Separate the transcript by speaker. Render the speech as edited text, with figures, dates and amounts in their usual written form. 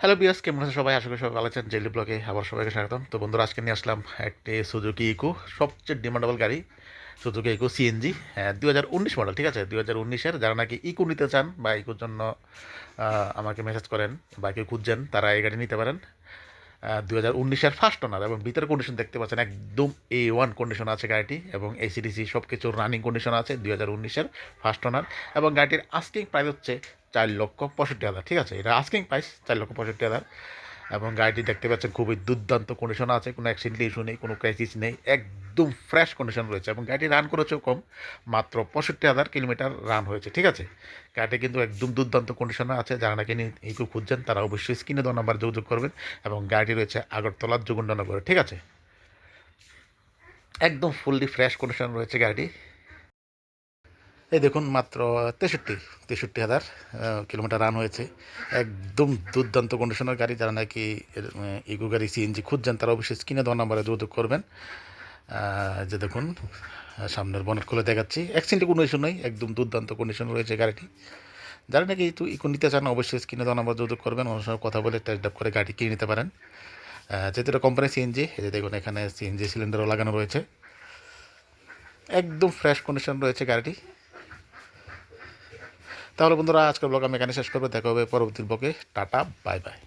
Speaker 1: Hello বিয়াস, কেমন আছেন সবাই? আশা করি সবাই ভালো আছেন। জেলি ব্লগে আবার সবাইকে স্বাগতম। তো বন্ধুরা, আজকে নিয়ে আসলাম একটি সুজুকি ইকো, সবচেয়ে ডিমান্ডেবল গাড়ি সুজুকি ইকো সিএনজি। 2019 মডেল, ঠিক আছে? 2019-এর যারা নাকি ইকো নিতে চান বা ইকোর জন্য আমাকে মেসেজ করেন বা কেউ খুঁজছেন, তারা এই গাড়ি নিতে পারেন। 2019-এর ফার্স্ট ওনার, এবং ভিতরে কন্ডিশন দেখতে পাচ্ছেন একদম A1 কন্ডিশন আছে গাড়িটি, এবং এসিডিসি সব কিছু রানিং কন্ডিশন আছে। 2019-এর ফার্স্ট ওনার, এবং গাড়িটির আস্কিং প্রাইস হচ্ছে 4,65,000, ঠিক আছে? এটা আস্কিং প্রাইস 4,65,000। এবং গাড়িটি দেখতে পাচ্ছেন খুবই দুর্দান্ত কন্ডিশন আছে, কোনো অ্যাক্সিডেন্ট ইস্যু নেই, কোনো ক্রাইসিস নেই, একদম ফ্রেশ কন্ডিশন রয়েছে। এবং গাড়িটি রান করেছেও কম, মাত্র 65,000 কিলোমিটার রান হয়েছে, ঠিক আছে? গাড়িটি কিন্তু একদম দুর্দান্ত কন্ডিশনে আছে। যারা নাকি একটু খুঁজছেন, তারা অবশ্যই স্ক্রিনে দেওয়া নাম্বার যোগাযোগ করবেন। এবং গাড়িটি রয়েছে আগরতলার যোগেন্দ্রনগরে, ঠিক আছে? একদম ফুললি ফ্রেশ কন্ডিশন রয়েছে গাড়িটি। এই দেখুন, মাত্র 63,000 কিলোমিটার রান হয়েছে। একদম দুর্দান্ত কন্ডিশনের গাড়ি। যারা নাকি ইগো গাড়ি সিএনজি খুঁজছেন, তারা অবশ্যই স্ক্রিনে দেওয়া নাম্বারে যোগাযোগ করবেন। যে দেখুন, সামনের বনেট খুলে দেখাচ্ছি, অ্যাক্সিডেন্টে কোনো ইস্যু নেই, একদম দুর্দান্ত কন্ডিশন রয়েছে গাড়িটি। যারা নাকি ইকো নিতে চান, অবশ্যই স্ক্রিনে দেওয়া নাম্বার যোগাযোগ করবেন। ওনার সঙ্গে কথা বলে টেস্ট ড্রাইভ করে গাড়ি কিনে নিতে পারেন। যেহেতু এটা কোম্পানি সিএনজি, এই যে দেখুন, এখানে সিএনজি সিলিন্ডারও লাগানো রয়েছে। একদম ফ্রেশ কন্ডিশন রয়েছে গাড়িটি। তাহলে বন্ধুরা, আজকের ব্লগ আমি এখানে শেষ করবো। দেখা হবে পরবর্তী ব্লগে। Tata, bye bye.